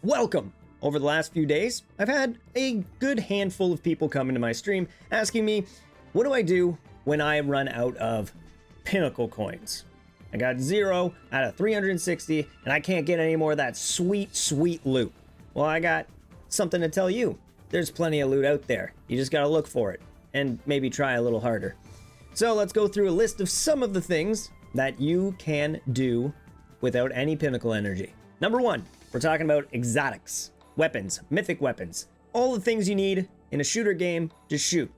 Welcome! Over the last few days, I've had a good handful of people come into my stream asking me, what do I do when I run out of Pinnacle Coins? I got 0 out of 360 and I can't get any more of that sweet, sweet loot. Well, I got something to tell you. There's plenty of loot out there. You just gotta look for it and maybe try a little harder. So let's go through a list of some of the things that you can do without any Pinnacle energy. Number 1, we're talking about exotics, weapons, mythic weapons, all the things you need in a shooter game to shoot.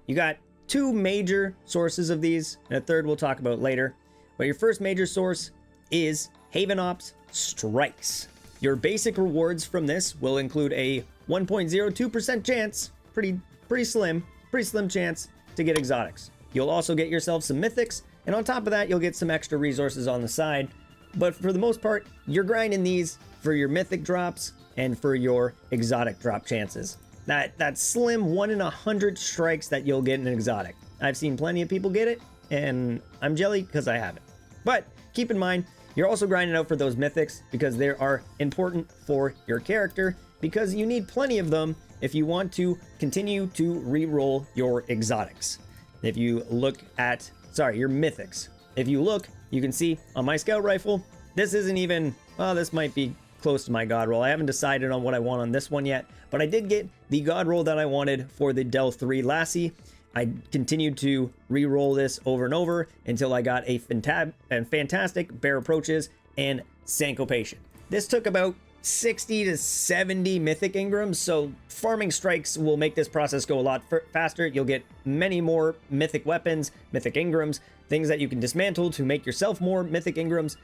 You got 2 major sources of these, and a third we'll talk about later. But your first major source is Haven Ops Strikes. Your basic rewards from this will include a 1.02% chance, pretty slim chance to get exotics. You'll also get yourself some mythics, and on top of that, you'll get some extra resources on the side. But for the most part, you're grinding these for your mythic drops and for your exotic drop chances. That slim 1 in 100 strikes that you'll get in an exotic. I've seen plenty of people get it, and I'm jelly because I haven't. But keep in mind, you're also grinding out for those mythics because they are important for your character, because you need plenty of them if you want to continue to re-roll your exotics. If you look at, your mythics. If you look, you can see on my scout rifle, this isn't even, well, this might be close to my god roll. I haven't decided on what I want on this one yet, but I did get the god roll that I wanted for the Del 3 Lassie. I continued to re-roll this over and over until I got a fantastic Bear Approaches and Syncopation. This took about 60 to 70 mythic ingrams, so farming strikes will make this process go a lot faster. You'll get many more mythic weapons, mythic ingrams, things that you can dismantle to make yourself more mythic ingrams.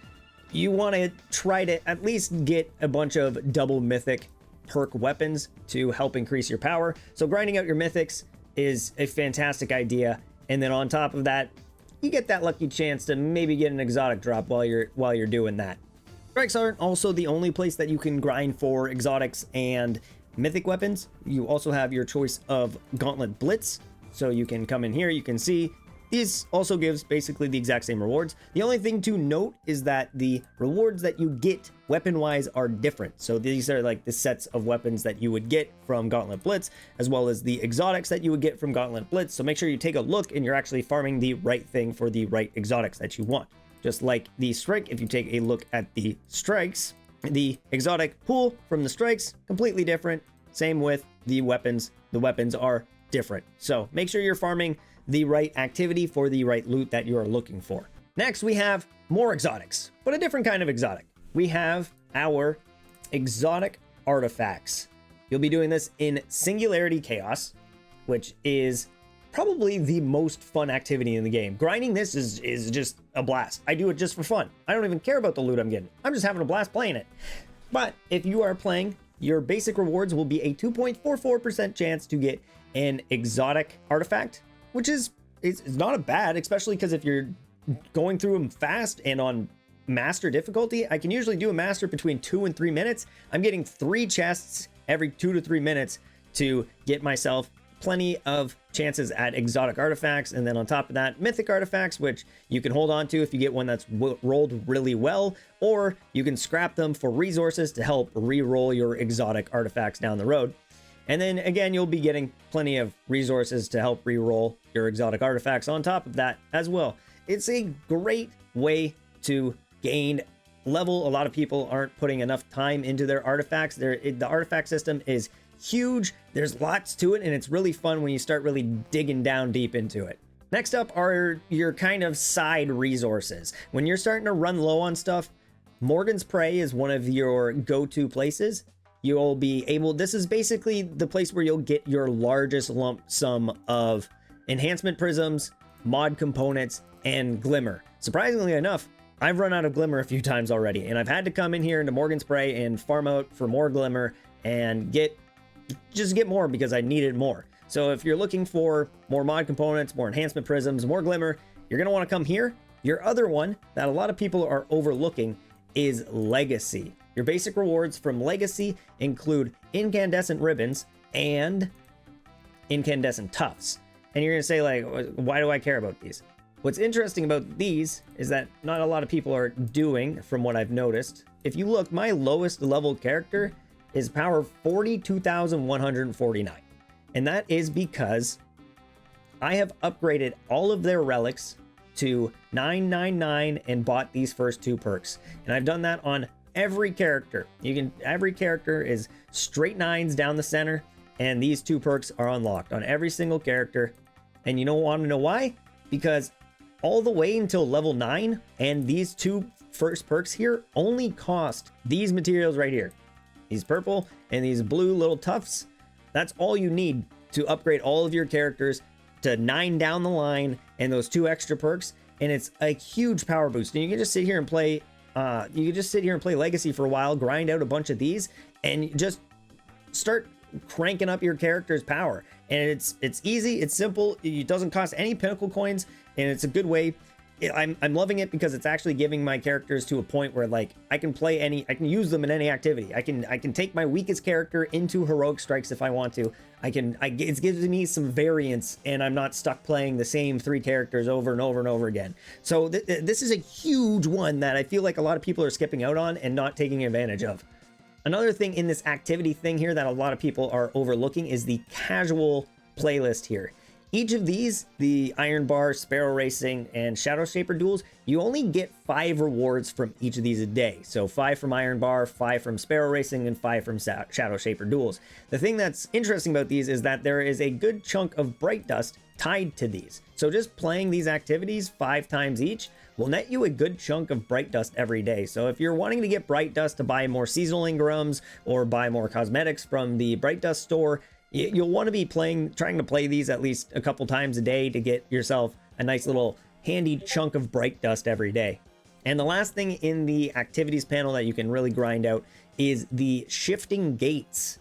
You want to try to at least get a bunch of double mythic perk weapons to help increase your power. So grinding out your mythics is a fantastic idea, and then on top of that, you get that lucky chance to maybe get an exotic drop while you're doing that. Strikes aren't also the only place that you can grind for exotics and mythic weapons. You also have your choice of Gauntlet Blitz, so you can come in here, you can see this also gives basically the exact same rewards. The only thing to note is that the rewards that you get weapon-wise are different. So these are like the sets of weapons that you would get from Gauntlet Blitz, as well as the exotics that you would get from Gauntlet Blitz. So make sure you take a look and you're actually farming the right thing for the right exotics that you want. Just like the strike, if you take a look at the strikes, the exotic pool from the strikes, completely different. Same with the weapons. The weapons are different. So make sure you're farming the right activity for the right loot that you are looking for. Next, we have more exotics, but a different kind of exotic. We have our exotic artifacts. You'll be doing this in Singularity Chaos, which is probably the most fun activity in the game. Grinding this is just a blast. I do it just for fun. I don't even care about the loot I'm getting. I'm just having a blast playing it. But if you are playing, your basic rewards will be a 2.44% chance to get an exotic artifact, which is it's not a bad, especially because if you're going through them fast and on master difficulty, I can usually do a master between 2 and 3 minutes. I'm getting 3 chests every 2 to 3 minutes to get myself plenty of chances at exotic artifacts, and then on top of that, mythic artifacts, which you can hold on to if you get one that's rolled really well, or you can scrap them for resources to help re-roll your exotic artifacts down the road. And then again, you'll be getting plenty of resources to help re-roll your exotic artifacts on top of that as well. It's a great way to gain level. A lot of people aren't putting enough time into their artifacts. The artifact system is huge. There's lots to it, and it's really fun when you start really digging down deep into it. Next up are your kind of side resources. When you're starting to run low on stuff, Morgan's Prey is one of your go-to places. You'll be able, this is basically the place where you'll get your largest lump sum of enhancement prisms, mod components, and glimmer. Surprisingly enough, I've run out of glimmer a few times already, and I've had to come in here into Morgan's Prey and farm out for more glimmer and just get more because I needed more. So if you're looking for more mod components, more enhancement prisms, more glimmer, you're going to want to come here. Your other one that a lot of people are overlooking is Legacy. Your basic rewards from Legacy include incandescent ribbons and incandescent tufts. And you're going to say, like, why do I care about these? What's interesting about these is that not a lot of people are doing, from what I've noticed. If you look, my lowest level character is power 42,149. And that is because I have upgraded all of their relics to 999 and bought these first two perks. And I've done that on every character. Every character is straight 9s down the center, and these two perks are unlocked on every single character. And you don't want to know why? Because all the way until level 9, and these two first perks here only cost these materials right here. These purple and these blue little tufts. That's all you need to upgrade all of your characters to 9 down the line, and those two extra perks, and it's a huge power boost. And you can just sit here and play Legacy for a while, grind out a bunch of these, and just start cranking up your character's power. And it's easy, it's simple, it doesn't cost any Pinnacle coins, and it's a good way. I'm loving it because it's actually giving my characters to a point where, like, I can use them in any activity. I can take my weakest character into heroic strikes if I want to. It gives me some variance, and I'm not stuck playing the same 3 characters over and over and over again. So this is a huge one that I feel like a lot of people are skipping out on and not taking advantage of. Another thing in this activity thing here that a lot of people are overlooking is the casual playlist here. Each of these, the Iron Bar, Sparrow Racing, and Shadow Shaper duels, you only get 5 rewards from each of these a day. So 5 from Iron Bar, 5 from Sparrow Racing, and 5 from Shadow Shaper duels. The thing that's interesting about these is that there is a good chunk of Bright Dust tied to these. So just playing these activities 5 times each will net you a good chunk of Bright Dust every day. So if you're wanting to get Bright Dust to buy more seasonal Ingrams or buy more cosmetics from the Bright Dust store, you'll want to be trying to play these at least a couple times a day to get yourself a nice little handy chunk of Bright Dust every day. And the last thing in the activities panel that you can really grind out is the Shifting Gates.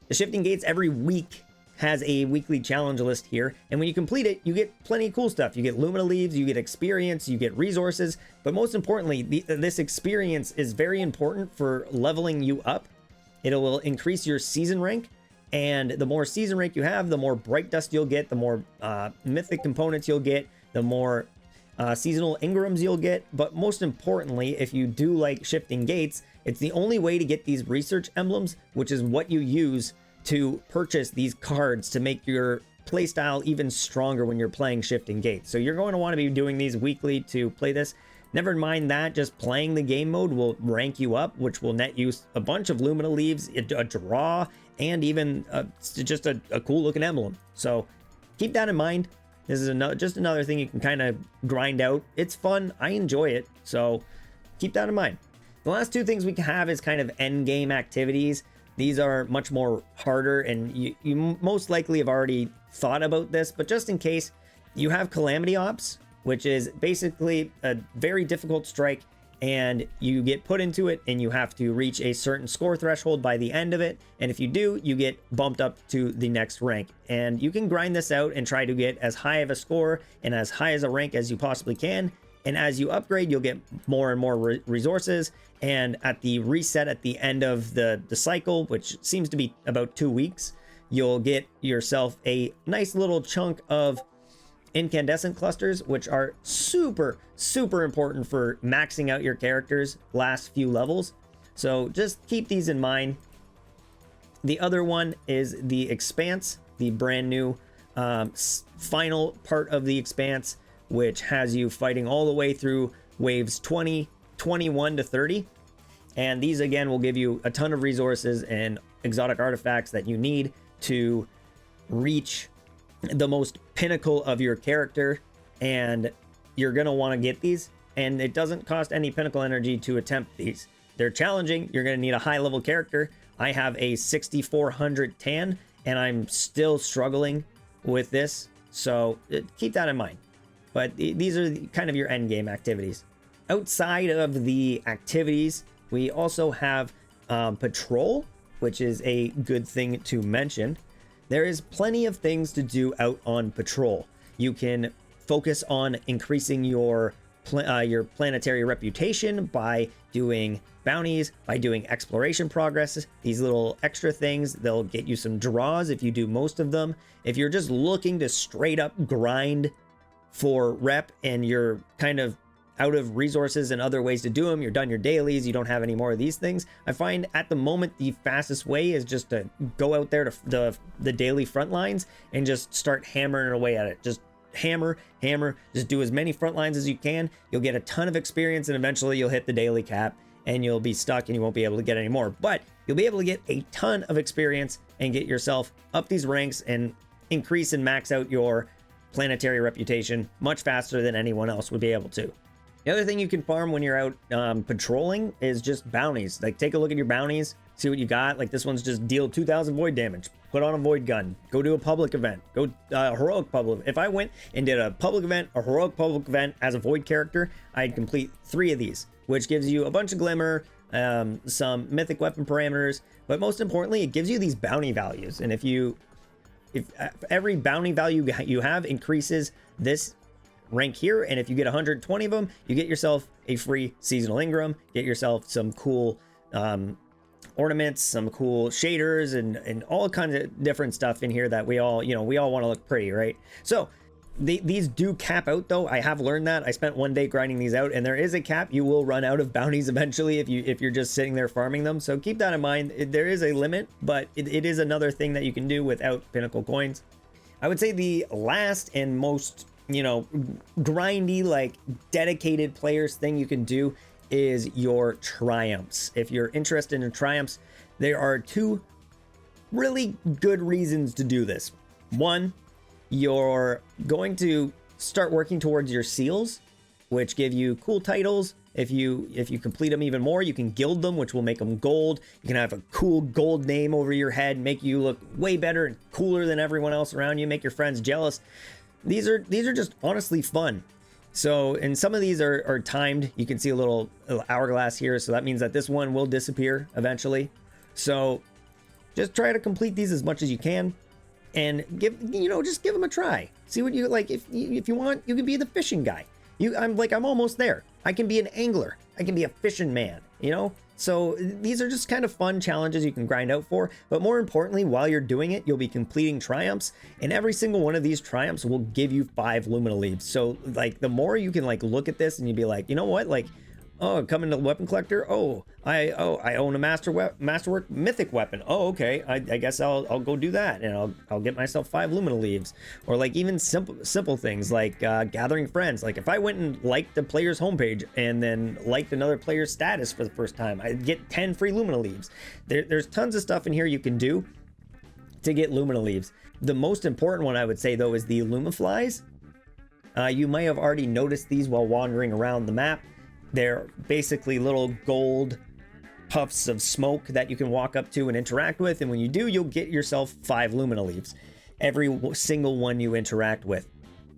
The Shifting Gates every week has a weekly challenge list here, and when you complete it, you get plenty of cool stuff. You get Lumina Leaves, you get experience, you get resources, but most importantly, this experience is very important for leveling you up. It will increase your season rank, and the more season rank you have, the more Bright Dust you'll get, the more mythic components you'll get, the more seasonal Ingrams you'll get. But most importantly, if you do like Shifting Gates, it's the only way to get these research emblems, which is what you use to purchase these cards to make your playstyle even stronger when you're playing Shifting Gates. So you're going to want to be doing these weekly to play this. Never mind that, just playing the game mode will rank you up, which will net you a bunch of Lumina Leaves, a draw, and even just a cool looking emblem. So keep that in mind. This is just another thing you can kind of grind out. It's fun, I enjoy it, so keep that in mind. The last 2 things we can have is kind of end game activities. These are much more harder, and you most likely have already thought about this, but just in case, you have Calamity Ops, which is basically a very difficult strike, and you get put into it and you have to reach a certain score threshold by the end of it, and if you do, you get bumped up to the next rank. And you can grind this out and try to get as high of a score and as high as a rank as you possibly can, and as you upgrade, you'll get more and more resources, and at the reset at the end of the cycle, which seems to be about 2 weeks, you'll get yourself a nice little chunk of incandescent clusters, which are super important for maxing out your character's last few levels. So just keep these in mind. The other one is the Expanse, the brand new final part of the Expanse, which has you fighting all the way through waves 20, 21 to 30. And these again will give you a ton of resources and exotic artifacts that you need to reach the most pinnacle of your character, and you're gonna want to get these, and it doesn't cost any pinnacle energy to attempt these. They're challenging. You're gonna need a high level character. I have a 6400 tan, and I'm still struggling with this, so keep that in mind. But these are kind of your end game activities. Outside of the activities, we also have patrol, which is a good thing to mention. There is plenty of things to do out on patrol. You can focus on increasing your planetary reputation by doing bounties, by doing exploration progress. These little extra things, they'll get you some draws if you do most of them. If you're just looking to straight up grind for rep and you're kind of out of resources and other ways to do them, you're done your dailies, you don't have any more of these things, I find at the moment the fastest way is just to go out there to the daily front lines and just start hammering away at it. Just hammer, just do as many front lines as you can. You'll get a ton of experience, and eventually you'll hit the daily cap and you'll be stuck and you won't be able to get any more. But you'll be able to get a ton of experience and get yourself up these ranks and increase and max out your planetary reputation much faster than anyone else would be able to. The other thing you can farm when you're out patrolling is just bounties. Like, take a look at your bounties, see what you got. Like, this one's just deal 2,000 void damage, put on a void gun, go do a public event, go heroic public. If I went and did a public event, a heroic public event as a void character, I'd complete 3 of these, which gives you a bunch of glimmer, some mythic weapon parameters, but most importantly, it gives you these bounty values. And if every bounty value you have increases this rank here, and if you get 120 of them, you get yourself a free seasonal Ingram, get yourself some cool ornaments, some cool shaders, and all kinds of different stuff in here that we all want to look pretty, right? So these do cap out, though. I have learned that. I spent 1 day grinding these out, and there is a cap. You will run out of bounties eventually if you're just sitting there farming them. So keep that in mind. There is a limit, but it is another thing that you can do without Pinnacle Coins. I would say the last and most grindy, like dedicated players thing you can do is your triumphs. If you're interested in triumphs, there are 2 really good reasons to do this. One, you're going to start working towards your seals, which give you cool titles. If you complete them even more, you can gild them, which will make them gold. You can have a cool gold name over your head, make you look way better and cooler than everyone else around you, make your friends jealous. These are just honestly fun. So, and some of these are timed. You can see a little hourglass here, so that means that this one will disappear eventually. So just try to complete these as much as you can, and just give them a try. See what you like. If you want, you can be the fishing guy. I'm almost there. I can be an angler. I can be a fishing man, So these are just kind of fun challenges you can grind out for. But more importantly, while you're doing it, you'll be completing triumphs, and every single one of these triumphs will give you 5 Lumina leaves. So like, the more you can like look at this and you'd be like, you know what, like, oh, coming to weapon collector. I own a masterwork mythic weapon. Oh, okay. I guess I'll go do that, and I'll get myself 5 Lumina leaves. Or like even simple things like gathering friends. Like, if I went and liked a player's homepage and then liked another player's status for the first time, I'd get 10 free Lumina leaves. There's tons of stuff in here you can do to get Lumina leaves. The most important one, I would say, though, is the Lumiflies. You might have already noticed these while wandering around the map. They're basically little gold puffs of smoke that you can walk up to and interact with, and when you do, you'll get yourself 5 Lumina leaves every single one you interact with.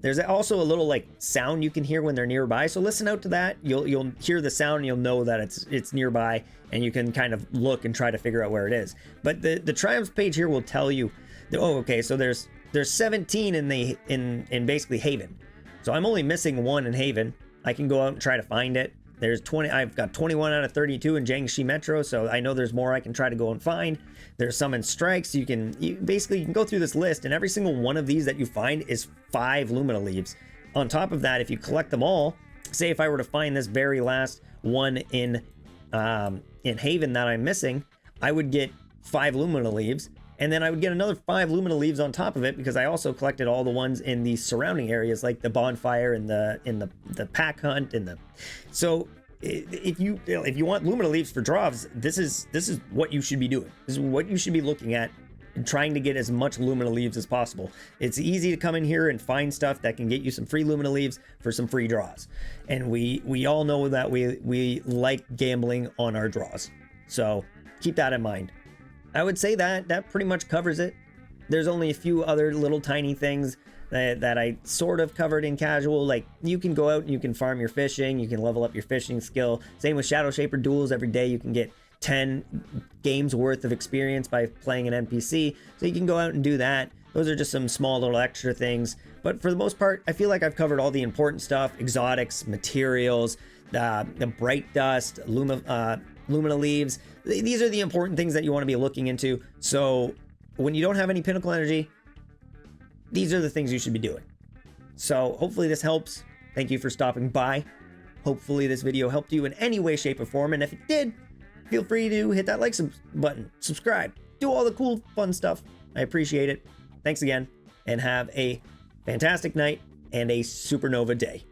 There's also a little like sound you can hear when they're nearby, so listen out to that. You'll hear the sound and you'll know that it's nearby, and you can kind of look and try to figure out where it is. But the triumphs page here will tell you, so there's 17 in basically Haven. So I'm only missing 1 in Haven. I can go out and try to find it. There's 20. I've got 21 out of 32 in Jiangxi Metro, so I know there's more I can try to go and find. There's some in Strikes. You can go through this list, and every single one of these that you find is 5 Lumina leaves. On top of that, if you collect them all, say if I were to find this very last one in Haven that I'm missing, I would get 5 Lumina leaves, and then I would get another 5 Lumina leaves on top of it, because I also collected all the ones in the surrounding areas, like the bonfire and the pack hunt so if you want Lumina leaves for draws, this is what you should be doing. This is what you should be looking at and trying to get as much Lumina leaves as possible. It's easy to come in here and find stuff that can get you some free Lumina leaves for some free draws, and we all know that we like gambling on our draws, so keep that in mind. I would say that pretty much covers it. There's only a few other little tiny things that I sort of covered in casual. Like, you can go out and you can farm your fishing, you can level up your fishing skill. Same with Shadow Shaper duels. Every day you can get 10 games worth of experience by playing an NPC, so you can go out and do that. Those are just some small little extra things, but for the most part, I feel like I've covered all the important stuff: exotics, materials, the bright dust, Lumina leaves. These are the important things that you want to be looking into. So when you don't have any Pinnacle energy, these are the things you should be doing. So hopefully this helps. Thank you for stopping by. Hopefully this video helped you in any way, shape, or form, and if it did, feel free to hit that like button, subscribe, do all the cool, fun stuff. I appreciate it. Thanks again, and have a fantastic night and a supernova day.